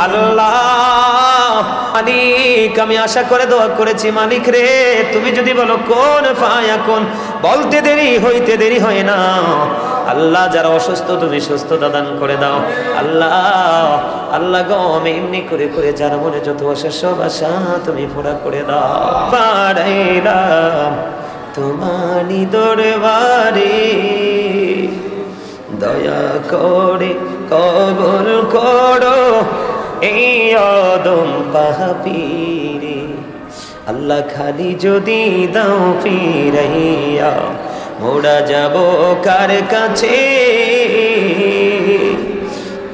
আল্লাহ মালিক, আমি আশা করে দোয়া করেছি মালিক রে, তুমি যদি বলো কোন ফায়াকুন, বলতে দেরি হইতে দেরি হয় না। আল্লাহ যারা অসুস্থ তুমি সুস্থতা দান করে দাও। আল্লাহ আল্লাহ গো, আমি এমনি করে করে যার মনে যত আশা সব আশা তুমি পুরা করে দাও। বাড়াইলাম তোমারি দরবারে, দয়া করে কবুল করো এই অদম পাপীরে। আল্লাহ খালি যদি দাও ফিরাইয়া, মোরা যাব কার কাছে,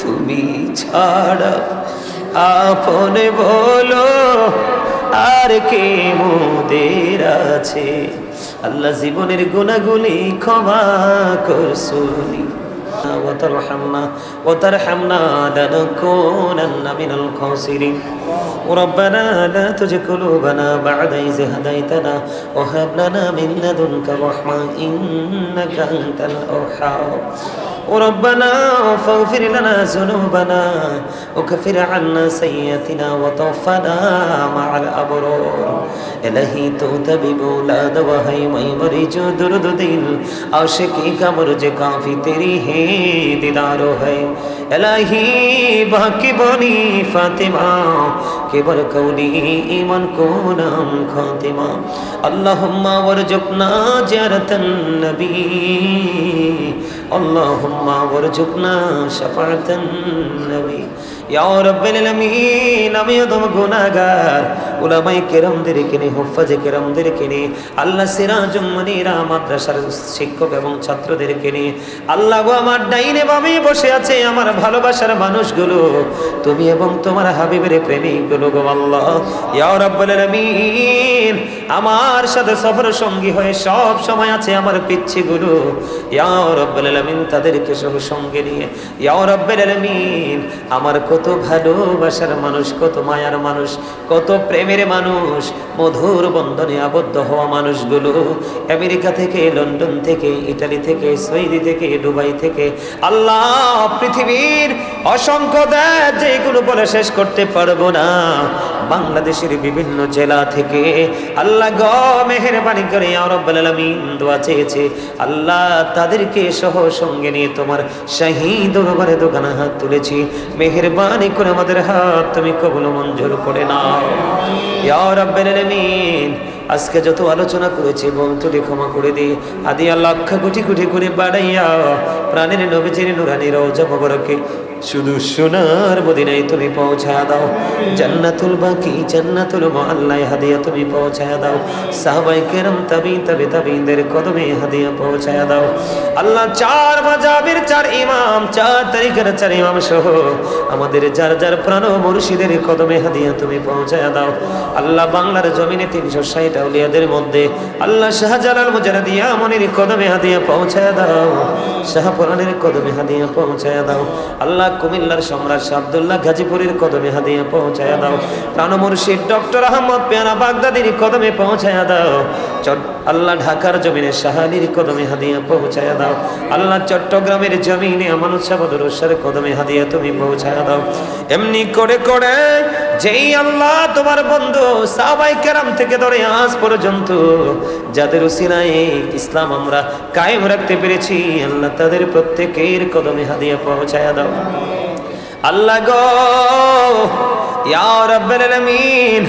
তুমি ছাড়া আপন বলো আর কে মোদের আছে। আল্লাহ জীবনের গুনাহগুলি ক্ষমা করছুনি, وترحمنا وترحمنا لنكونن من الخاسرين. ربنا لا تزغ قلوبنا بعد إذ هديتنا وهب لنا من لدنك رحمة إنك أنت الوهاب. ربنا فاغفر لنا ذنوبنا وكفر عنا سيئاتنا وتوفنا مع الأبرار. إلهي توتبي بولاد وهي مری جو درد دل عاشقی کا مرج کافی تیری ہے دیدار ہے. الہی باقی بنی فاطمہ কেবল কৌলি ঈমান কো নাম খাতিমা. আল্লাহুম্মা ওয়ারজুকনা জিয়ারাতান নবী, আল্লাহুম্মা ওয়ারজুকনা শাফাআতান নবী। ইয়া রাব্বাল আলামিন, আমি অদম গুনাহগার, উলামায়ে কেরামদেরকে নিয়ে, হুফাজে কেরামদেরকে নিয়ে, আল্লাহ সিরাজুম মুনীরা মাদ্রাসার শিক্ষক এবং ছাত্রদেরকে নিয়ে, আল্লাহ গো আমার ডাইনে বামে বসে আছে আমার ভালোবাসার মানুষগুলো, তুমি এবং তোমার হাবিবের প্রেমিকগুলো গো আল্লাহ। ইয়া রাব্বাল আলামিন, আমার সাথে সফর সঙ্গী হয়ে সব সময় আছে আমার পিচ্ছিগুলো, ইয়া রাব্বাল আলামিন তাদেরকে সব সঙ্গে নিয়ে, ইয়া রাব্বাল আলামিন আমার কত ভালোবাসার মানুষ, কত মায়ার মানুষ, কত প্রেমের মানুষ, মধুর বন্ধনে আবদ্ধ হওয়া মানুষগুলো আমেরিকা থেকে, লন্ডন থেকে, ইটালি থেকে, সৌদি থেকে, দুবাই থেকে, আল্লাহ পৃথিবীর অসংখ্য দেশ যেগুলো বলে শেষ করতে পারবো না, বাংলাদেশের বিভিন্ন জেলা থেকে আল্লাহ গো মেহেরবানি করে ইয়া রাব্বাল আলামিন দোয়া চেয়েছে, আল্লাহ তাদেরকে সহ সঙ্গে নিয়ে তোমার শাহী দরবারে দোকানে হাত তুলেছি, মেহেরবানি করে আমাদের হাত তুমি কবুল মঞ্জুর করে নাও ইয়া রাব্বাল আলামিন। আজকে যত আলোচনা করেছি বলতুলি ক্ষমা করে দি, আদি লক্ষ কোটি কোটি করে বাড়াইয়া প্রাণের নবীজির নুরানি রওজা মোবারকে শুধু সোনার মদিনায় তুমি পৌঁছায়া দাও, জান্নাতুল বাকি জান্নাতুল মুআল্লায় হাদিয়া তুমি পৌঁছায়া দাও, সাহাবায়ে কেরাম তাবিঈনদের কদমে হাদিয়া পৌঁছায়া দাও। আল্লাহ চার মাযহাবের চার ইমাম, চার তারিখের চার ইমাম সহ আমাদের যার যার প্রাণ মুর্শিদের কদমে হাদিয়া তুমি পৌঁছায়া দাও। আল্লাহ বাংলার জমিনে 360 আউলিয়াদের মধ্যে আল্লাহ শাহজালাল মুজাহিদিয়া মনির কদমে হাদিয়া পৌঁছায়া দাও, শাহপুরানের কদমে হাদিয়া পৌঁছায়া দাও। আল্লাহ কুমিল্লার সম্রাট শাহ আব্দুল্লাহ গাজীপুরের কদমে হাদিয়া পৌঁছায়া দাও, প্রাণ মুর্শিদ ডক্টর আহমদ পেয়ারা বাগদাদির কদমে পৌঁছায়া দাও। আল্লাহ ঢাকার জমিনে শাহালির কদমে হাদিয়া পৌঁছায়া দাও। আল্লাহ চট্টগ্রামের জমিনে আমানত শাহ বদরুশের কদমে হাদিয়া তুমি পৌঁছায়া দাও। এমনি করে করে যেই আল্লাহ তোমার বন্ধু সাহাবায়ে কেরাম থেকে ধরে আজ পর্যন্ত যাদের উসিলায় ইসলাম আমরা কায়েম রাখতে পেরেছি, আল্লাহ তাদের প্রত্যেকের কদমে হাদিয়া পৌঁছায়া দাও। আল্লাহ গো ইয়া রাব্বাল আলামিন,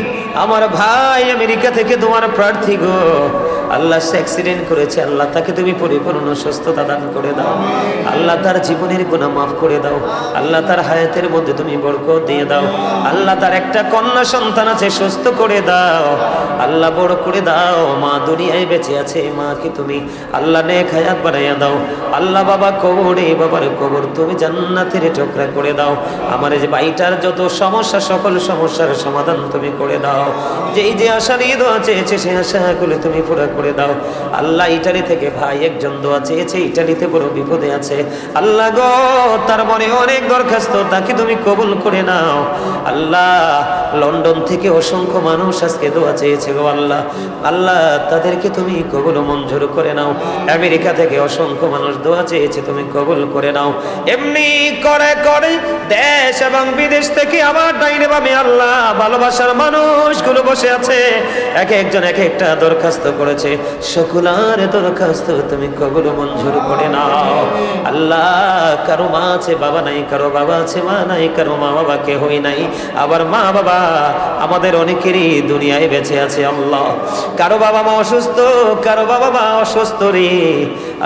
আমার ভাই আমেরিকা থেকে তোমার প্রার্থী গো, আল্লাহ সে অ্যাক্সিডেন্ট করেছে, আল্লাহ তাকে তুমি পরিপূর্ণ সুস্থতা দান করে দাও। আল্লাহ তার জীবনের গুনাহ মাফ করে দাও। আল্লাহ তার হায়াতের মধ্যে তুমি বরকত দিয়ে দাও। আল্লাহ তার একটা কন্যা সন্তান আছে, সুস্থ করে দাও। আল্লাহ বড় করে দাও। মা দুনিয়ায় বেঁচে আছে, মাকে তুমি আল্লাহ নেক হায়াত বাড়াইয়া দাও। আল্লাহ বাবা কবরে, বাবার কবর তুমি জান্নাতের টুকরা করে দাও। আমার এই যে ভাইটার যত সমস্যা, সকল সমস্যার সমাধান তুমি করে দাও। যেই যে আশা নিয়ে দোয়া চেয়েছে সেই আশাগুলো তুমি পুরা করে করে দাও। আল্লাহ ইটালি থেকে ভাই একজন দোয়া চেয়েছে, ইটালিতে বড় বিপদে আছে। আল্লাহ গো তার মনে অনেক দরখাস্ত, তাকে তুমি কবুল করে নাও। আল্লাহ লন্ডন থেকে অসংখ্য মানুষ আজকে দোয়া চেয়েছে গো আল্লাহ, আল্লাহ তাদেরকে তুমি কবুল মঞ্জুর করে নাও। আমেরিকা থেকে অসংখ্য মানুষ দোয়া চেয়েছে, তুমি কবুল করে নাও। এমনি করে করে দেশ এবং বিদেশ থেকে আবার ডাইনে বামে আল্লাহ ভালোবাসার মানুষগুলো বসে আছে, এক একজন এক একটা দরখাস্ত করেছে। সকলের দরখাস্ত তুমি কবুল মঞ্জুর করে নাও। আল্লাহ কারো মা আছে বাবা নাই, কারো বাবা আছে মা নাই, কারো মা বাবা কেহই নাই, আবার মা বাবা আমাদের অনেকেরই দুনিয়ায় বেঁচে আছে। আল্লাহ কারো বাবা মা অসুস্থ, কারো বাবা মা অসুস্থ রে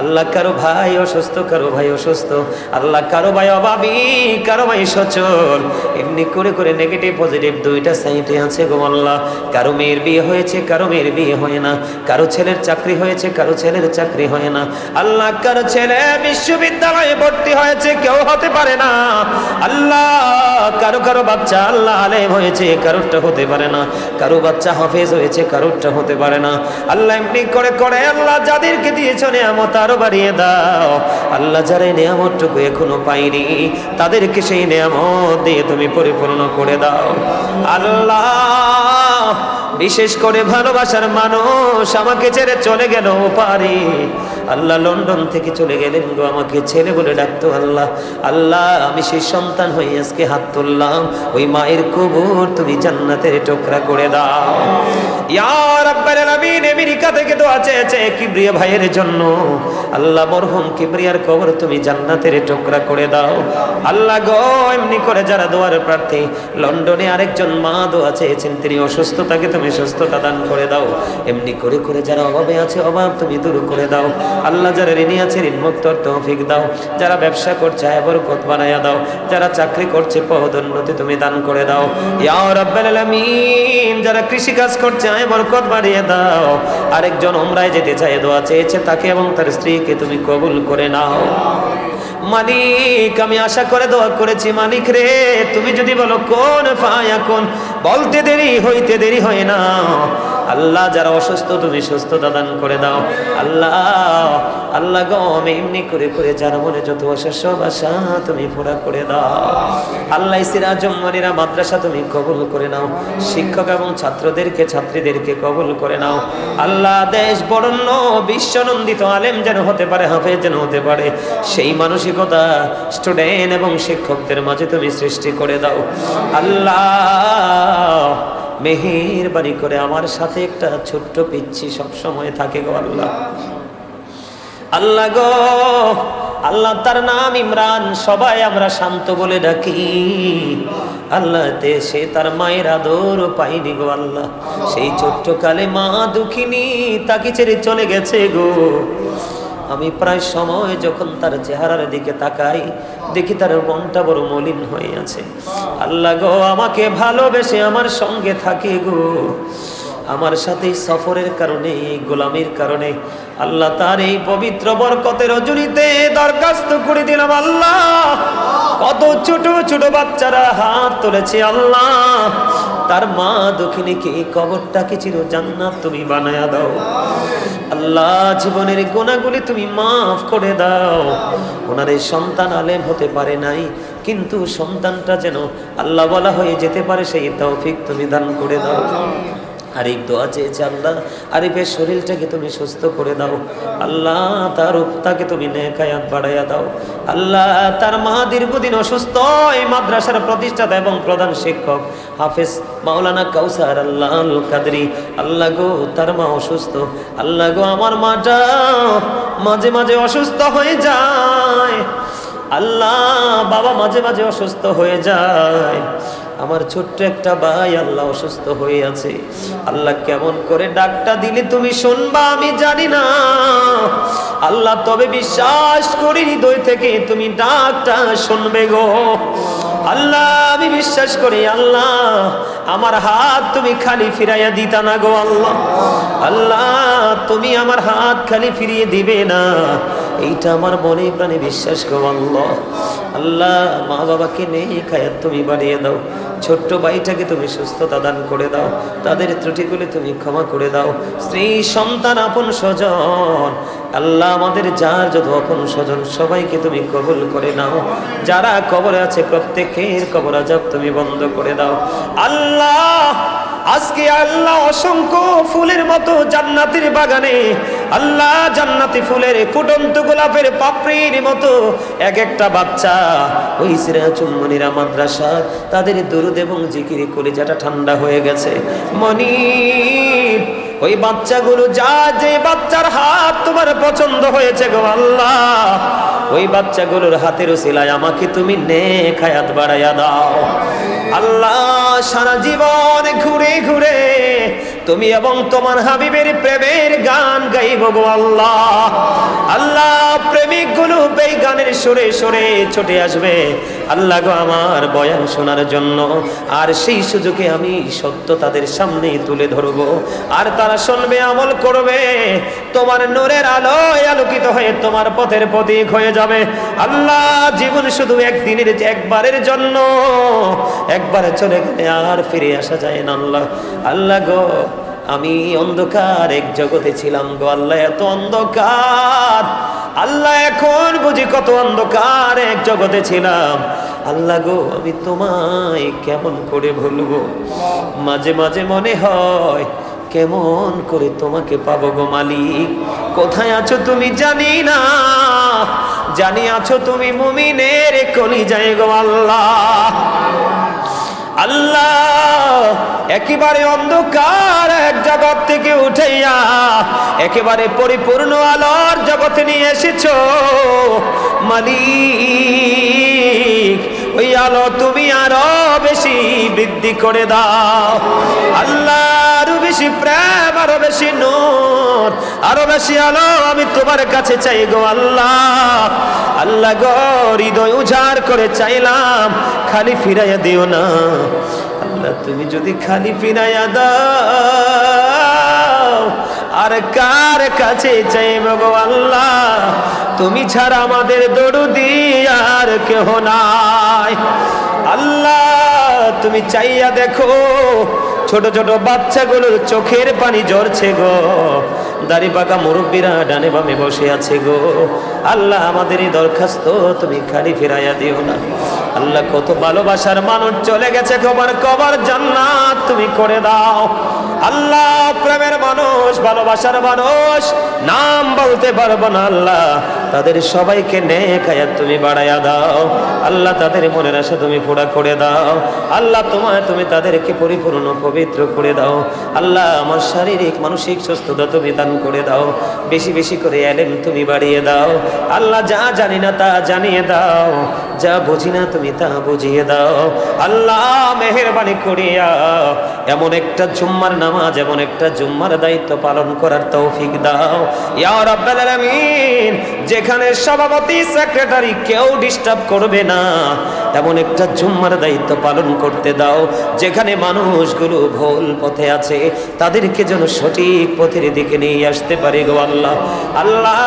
আল্লাহ, কারো ভাই অসুস্থ, কারো ভাই অসুস্থ। আল্লাহ কারো ভাই অভাবী, কারো ভাই সচল, এমনি করে করে নেগেটিভ পজিটিভ দুইটা সাইডে আছে গো আল্লাহ। কারো মেয়ের বিয়ে হয়েছে, কারো মেয়ের বিয়ে হয় না, কারো ছেলের চাকরি হয়েছে, কারো ছেলের চাকরি হয় না। আল্লাহ কারো ছেলে বিশ্ববিদ্যালয়ে ভর্তি হয়েছে, কেউ হতে পারে না। আল্লাহ কারো কারো বাচ্চা আল্লাহ আলেম হয়েছে, কারোরটা হতে পারে না। কারো বাচ্চা হাফেজ হয়েছে, কারোরটা হতে পারে না। আল্লাহ এমনি করে করে আল্লাহ যাদেরকে দিয়েছ নিয়ামত আরো বাড়িয়ে দাও। আল্লাহ যারা নিয়ামতটুকু এখনো পাইনি তাদেরকে সেই নিয়ামত দিয়ে তুমি পরিপূর্ণ করে দাও। আল্লাহ বিশেষ করে ভালোবাসার মানুষ আমাকে ছেড়ে চলে গেল পারে, আল্লাহ লন্ডন থেকে চলে গেলেন গো, আমাকে ছেলে বলে ডাকতো আল্লাহ। আল্লাহ আমি সেই সন্তান হয়ে আজকে হাত তুললাম, ওই মায়ের কবর তুমি জান্নাতের টুকরা করে দাও। ইয়া রাব্বাল আলামিন আমেরিকা থেকে দোয়া চেয়েছে কিবরিয়া ভাইয়ের জন্য, আল্লাহ মরহুম কিবরিয়ার কবর তুমি জান্নাতের টুকরা করে দাও। আল্লাহ গো এমনি করে যারা দোয়ার প্রার্থী, লন্ডনে আরেকজন মা দোয়া চেয়েছেন, তিনি অসুস্থ, তাকে তুমি সুস্থতা দান করে দাও। এমনি করে করে যারা অভাবে আছে অভাব তুমি দূর করে দাও। আল্লাহ যারা ঋণী আছে ঋণ মুক্তর তৌফিক দাও। যারা ব্যবসা করছে আয় বরকত বানায়া দাও। যারা চাকরি করছে পদোন্নতি তুমি দান করে দাও। ইয়া রাব্বাল আলামিন যারা কৃষি কাজ করছে আয় বরকত বাড়িয়ে দাও। আরেকজন উমরায় যেতে চায় দোয়া চেয়েছে, তাকে এবং তার স্ত্রীকে তুমি কবুল করে নাও। মালিক আমি আশা করে দোয়া করেছি, মালিক রে তুমি যদি বলো কোন ফায়াকুন, বলতে দেরি হইতে দেরি হয় না। আল্লাহ যারা অসুস্থ তুমি সুস্থতা দান করে দাও। আল্লাহ আল্লাহ গো আমি এমনি করে করে যার মনে যত আশা সব আশা তুমি পুরা করে দাও। আল্লাহ সিরাজুম মনিরা মাদ্রাসা তুমি কবুল করে নাও। শিক্ষক এবং ছাত্রদেরকে ছাত্রীদেরকে কবুল করে নাও। আল্লাহ দেশ বরণ্য বিশ্বনন্দিত আলেম যেন হতে পারে, হাফেজ যেন হতে পারে, সেই মানসিকতা স্টুডেন্ট এবং শিক্ষকদের মাঝে তুমি সৃষ্টি করে দাও। আল্লাহ মেহেরবানি করে আমার সাথে একটা ছোট্ট পিচ্ছি সব সময় থাকে গো আল্লাহ। আল্লাহ গো আল্লাহ তার নাম ইমরান, সবাই আমরা শান্ত বলে ডাকি। আল্লাহ সে তার মায়ের আদর পাইনি গো আল্লাহ। সেই ছোট্ট কালে মা দুঃখিনী, তাকে ছেড়ে চলে গেছে গো। আমি প্রায় সময় যখন তার চেহারার দিকে তাকাই দেখি তার মনটা বড় মলিন হয়ে আছে। আল্লাহ গো আমাকে ভালোবেসে আমার সঙ্গে থাকে গো, আমার সাথে সফরের কারণে গোলামির কারণে আল্লাহ তার এই পবিত্র বরকতের রজনীতে দরখাস্ত করে দিলাম। আল্লাহ কত ছোট ছোট বাচ্চারা হাত তুলেছে, আল্লাহ তার মা দক্ষিণীকে কবরটাকে চির জান্নাত তুমি বানায়া দাও। আল্লাহ জীবনের গুনাহগুলি তুমি মাফ করে দাও। ওনার এই সন্তান আলেম হতে পারে নাই, কিন্তু সন্তানটা যেন আল্লাহ বলা হয়ে যেতে পারে সেই তৌফিক তুমি দান করে দাও। আরিফ দোয়া চেয়েছে আল্লাহ, আরিফের শরীরটাকে তুমি সুস্থ করে দাও। আল্লাহ তাকে তুমি নেকায়াত বাড়াইয়া দাও। আল্লাহ তার মা দীর্ঘদিন অসুস্থ, এই মাদ্রাসার প্রতিষ্ঠাতা এবং প্রধান শিক্ষক হাফেজ মাওলানা কাউসার আল্লাহ আল কাদরি, আল্লাহ গো তার মা অসুস্থ। আল্লাহ গো আমার মাটা মাঝে মাঝে অসুস্থ হয়ে যায়। আল্লাহ বাবা মাঝে মাঝে অসুস্থ হয়ে যায়। আমার ছোট্ট একটা ভাই আল্লাহ অসুস্থ হয়ে আছে। আল্লাহ কেমন করে ডাকটা দিলে তুমি শুনবা আমি জানি না আল্লাহ, তবে বিশ্বাস করি হৃদয় থেকে তুমি ডাকটা শুনবে গো আল্লাহ। আমি বিশ্বাস করি আল্লাহ আমার হাত তুমি খালি ফিরাইয়া দিতা না গো আল্লাহ। আল্লাহ তুমি আমার হাত খালি ফিরিয়ে দিবে না, এইটা আমার মনে প্রাণে বিশ্বাস গো আল্লাহ। আল্লাহ মা বাবাকে নেই খায়াত তুমি বাড়িয়ে দাও। ছোট্ট ভাইটাকে তুমি সুস্থতা দান করে দাও, তাদের ত্রুটিগুলি তুমি ক্ষমা করে দাও। স্ত্রী সন্তান আপন স্বজন আল্লাহ আমাদের যার যত আপন স্বজন সবাইকে তুমি কবুল করে নাও। যারা কবরে আছে প্রত্যেকের কবর আযাব তুমি বন্ধ করে দাও আল্লাহ। আজকে আল্লাহ অসংখ্য ফুলের মতো জান্নাতের বাগানে আল্লাহ জান্নাতি ফুলের ফুটন্ত গোলাপের পাপড়ির মতো এক একটা বাচ্চা ওই সিরাজুম্মনিরা মাদ্রাসা তাদের দুরুদ এবং জিকির কলিজাটা ঠান্ডা হয়ে গেছে। মনিব ওই বাচ্চাগুলো যে বাচ্চার হাত তোমার পছন্দ হয়েছে গো আল্লাহ, ওই বাচ্চাগুলোর হাতের উসিলায় আমাকে তুমি নেক হায়াত বাড়াইয়া দাও আল্লাহ। সারা জীবন ঘুরে ঘুরে তুমি এবং তোমার হাবিবের প্রেমের গান গাইব গো আল্লাহ। আল্লাহ প্রেমিক গুলো এই গানের সুরে সুরে ছুটে আসবে আল্লাহ গো আমার বয়ান শোনার জন্য, আর সেই সুযোগে আমি সত্য তাদের সামনে তুলে ধরবো, আর তারা শুনবে আমল করবে, তোমার নূরের আলোয় আলোকিত হয়ে তোমার পথের প্রতীক হয়ে যাবে আল্লাহ। জীবন শুধু একদিনের একবারের জন্য, একবারে চলে গেলে আর ফিরে আসা যায় না আল্লাহ। আল্লাহ গো আমি অন্ধকার এক জগতে ছিলাম গো আল্লাহ, এত অন্ধকার আল্লাহ, এখন বুঝি কত অন্ধকার এক জগতে ছিলাম আল্লাহ গো। আমি তোমায় কেমন করে ভুলবো, মাঝে মাঝে মনে হয় কেমন করে তোমাকে পাবো গো মালিক। কোথায় আছো তুমি জানি না, জানি আছো তুমি মুমিনের কলিজায় গো আল্লাহ। আল্লাহ একেবারে অন্ধকার এক জগৎ থেকে উঠাইয়া একেবারে পরিপূর্ণ আলোর জগতে নিয়ে এসেছো মালিক। ওই আলো তুমি আরো বেশি বৃদ্ধি করে দাও আল্লাহ, আরো বেশি প্রেম, আরো বেশি নূর, আরো বেশি আলো আমি তোমার কাছে চাই গো আল্লাহ। আল্লাহ গো হৃদয় উজাড় করে চাইলাম, খালি ফিরাইয়া দিও না আল্লাহ। তুমি যদি খালি ফিরাইয়া দাও আর কার কাছে চাইব গো আল্লাহ, তুমি ছাড়া আমাদের দরদি আর কেহ নাই আল্লাহ। তুমি চাইয়া দেখো ছোট ছোট বাচ্চাগুলোর চোখের পানি ঝরছে গো, দাড়ি পাকা মুরব্বীরা ডানে বামে বসে আছে গো আল্লাহ। আমাদের এই দরখাস্ত তুমি খালি ফিরাইয়া দিও না আল্লাহ। কত ভালোবাসার মানুষ চলে গেছে, কবর জান্নাত তুমি করে দাও আল্লাহ। প্রেমের মানুষ, ভালোবাসার মানুষ নাম বলতে পারবো না আল্লাহ, তাদের সবাইকে নেক হায়াত তুমি বাড়াইয়া দাও আল্লাহ। তাদের মনের আশা তুমি পুরা করে দাও আল্লাহ। তুমি তাদেরকে পরিপূর্ণ পবিত্র করে দাও আল্লাহ। আমার শারীরিক মানসিক সুস্থতা তুমি দান করে দাও, বেশি বেশি করে ইলম তুমি বাড়িয়ে দাও আল্লাহ। যা জানি না তা জানিয়ে দাও, যা বুঝি না তুমি তা বুঝিয়ে দাও আল্লাহ। মেহেরবানি করিয়া এমন একটা জুম্মার নামাজ, এমন একটা জুম্মার দায়িত্ব পালন করার তৌফিক দাও ইয়া রাব্বাল আলামিন। যেখানে সভাপতি সেক্রেটারি কেউ ডিস্টার্ব করবে না এমন একটা জুম্মার দায়িত্ব পালন করতে দাও, যেখানে মানুষগুলো ভুল পথে আছে তাদেরকে যেন সঠিক পথের দিকে নিয়ে আসতে পারে গো আল্লাহ। আল্লাহ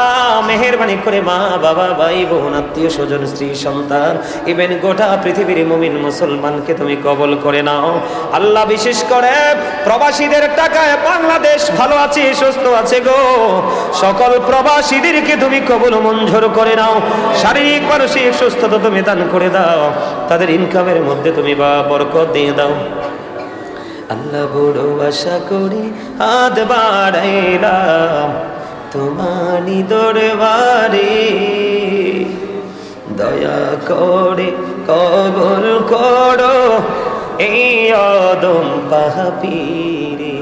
মেহেরবানি করে মা বাবা ভাই বোন আত্মীয় স্বজন স্ত্রী সন্তান ইভেন গোটা পৃথিবীর মুমিন মুসলমানকে তুমি কবল করে নাও আল্লাহ। বিশেষ করে প্রবাসীদের টাকায় বাংলাদেশ ভালো আছে, সুস্থ আছে গো, সকল প্রবাসীদেরকে তুমি কবুল মঞ্জুর করে নাও। শারীরিক মানসিক সুস্থতা তুমি দান করে দাও, তাদের ইনকামের মধ্যে তুমি বরকত দিয়ে দাও আল্লাহ। বড় আশা করি হাত বাড়াইলাম তোমারি দরবারে, দয়া করে কবুল করো এই অদম পাপীরে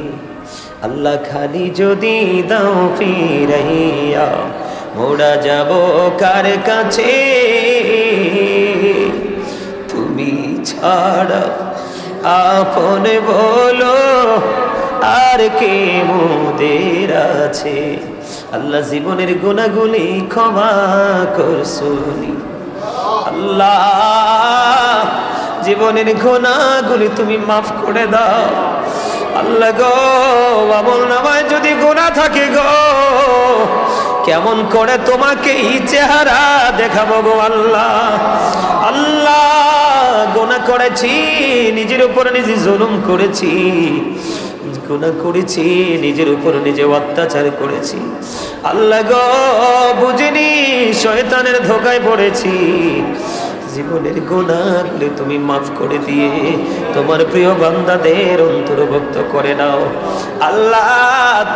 আল্লাহ। খালি যদি দাও ফিরাইয়া মোরা যাব কার কাছে, তুমি ছাড়া আপন বলো আর কে মোদের আছে আল্লাহ। জীবনের গুনাহগুলি ক্ষমা করছুনি আল্লাহ, জীবনের গুনাহগুলি তুমি মাফ করে দাও আল্লাহ গো। আমল নামায় যদি গুনাহ থাকে গো, কেমন করে তোমাকে এই চেহারা দেখাবো গো আল্লাহ। আল্লাহ গুনাহ করেছি, নিজের উপর নিজে জুলুম করেছি, গুনাহ করেছি, নিজের উপর নিজে অত্যাচার করেছি। আল্লাহ গো বুঝিনি, শয়তানের ধোকায় পড়েছি। জীবনের গুনাহগুলো তুমি মাফ করে দিয়ে তোমার প্রিয় বান্দাদের অন্তর্ভুক্ত করে নাও। আল্লাহ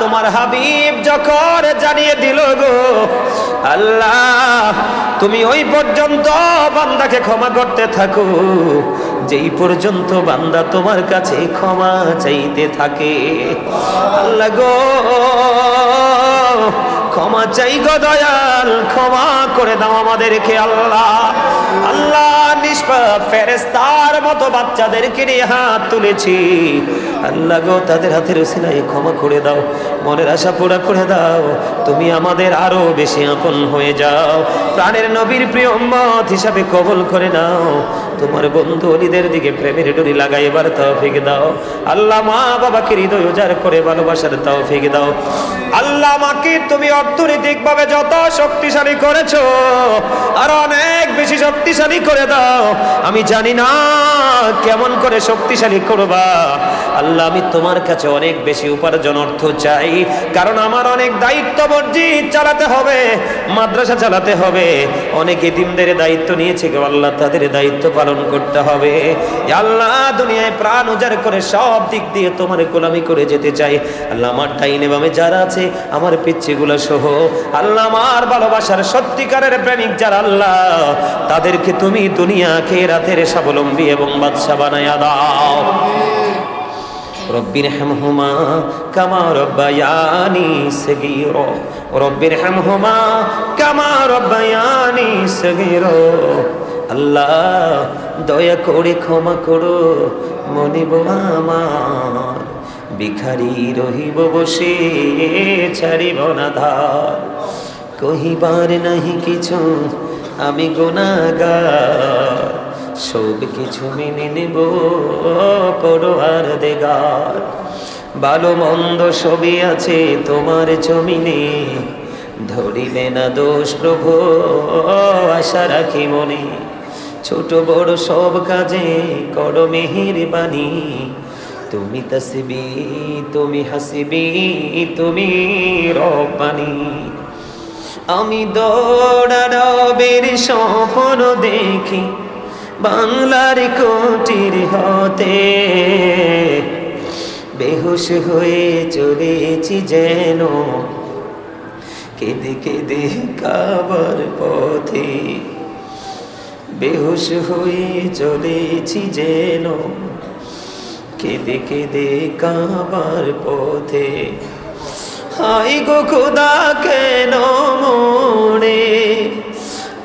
তোমার হাবিব যখন জানিয়ে দিল গো আল্লাহ, তুমি ওই পর্যন্ত বান্দাকে ক্ষমা করতে থাকো যেই পর্যন্ত বান্দা তোমার কাছে ক্ষমা চাইতে থাকে। আল্লাহ গো ক্ষমা চাই গো দয়াল, ক্ষমা করে দাও আমাদেরকে। আল্লাহ আল্লাহ নিষ্পাপ ফেরেশতার মতো বাচ্চাদেরকে নিয়ে হাত তুলেছি। আল্লাহ গো তাদের হাতের উসিলায় ক্ষমা করে দাও, মনের আশা পুরা করে দাও। তুমি আমাদের আরো বেশি আপন হয়ে যাও, প্রাণের নবীর প্রিয় উম্মত হিসাবে কবুল করে নাও। তোমার বন্ধু অলিদের দিকে প্রেমের ডুরি লাগাই এবার তৌফিক দাও। আল্লাহ মা বাবাকে হৃদয় উজাড় করে ভালোবাসার তৌফিক দাও। আল্লাহ মাকে তুমি অর্থনৈতিকভাবে যত শক্তিশালী করেছো আর অনেক বেশি শক্তিশালী করে দাও। আমি জানি না কেমন করে শক্তিশালী করবা। আল্লাহ আমি তোমার কাছে অনেক বেশি উপার্জন অর্থ চাই, কারণ আমার অনেক দায়িত্ব মসজিদ চালাতে হবে, মাদ্রাসা চালাতে হবে, অনেক এতিমদের দায়িত্ব নিয়েছে গো আল্লাহ, তাদের দায়িত্ব পালন করতে হবে। আল্লাহ দুনিয়ায় প্রাণ উজাড় করে সব দিক দিয়ে তোমার গোলামি করে যেতে চাই। আল্লাহ আমার ডাইনে বামে যারা আছে আমার পিচ্ছিগুলো সহ আল্লাহ আমার ভালোবাসার সত্যিকারের প্রেমিক যারা আল্লাহ, তাদেরকে তুমি দুনিয়া আখিরাতের স্বাবলম্বী এবং বাদশা বানায়া দাও। রব্বির হামহুমা কামা রব্বায়ানি সগীরা, রব্বির হামহুমা কামা রব্বায়ানি সগীরা। আল্লাহ দয়া করে ক্ষমা করো মনিব আমার, ভিখারি রহিব বসে ছাড়িব না ধার। কহিবার নাহি কিছু আমি গুনাহগার, সব কিছু মেনে নেব পরোয়ার দেগার। ভালো মন্দ সবই আছে তোমার জমিনে, ধরিবে না দোষ প্রভু আশা রাখি মনে। ছোট বড় সব কাজে করো মেহেরবানি, তুমি তাসবি তুমি হাসিবি তুমি রব্বানি। আমি দৌড়াবের স্বপ্ন দেখি বাংলার কোটির হতে, বেহুশ হয়ে চলেছি যেন কেঁদে কেঁদে কাবার পথে। বেহুশ হয়ে চলেছি যেন কেঁদে কেঁদে কাবার পথে। হাই গো খোদা কেন মোড়ে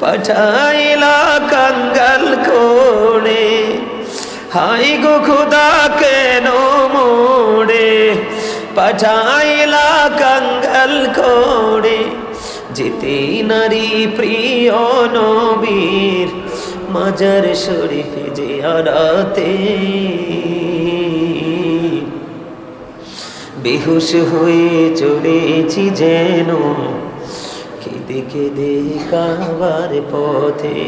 পাঠাইলা কাঙ্গাল করে, হাই গো খোদা কেন মোড়ে পাঠাইলা কাঙ্গাল করে। যেতে নারী প্রিয় নবীর মাজার শরীফ জিয়ারতে, বেহুশ হয়ে চলেছি যেন কেঁদে কেঁদে কাবার পথে।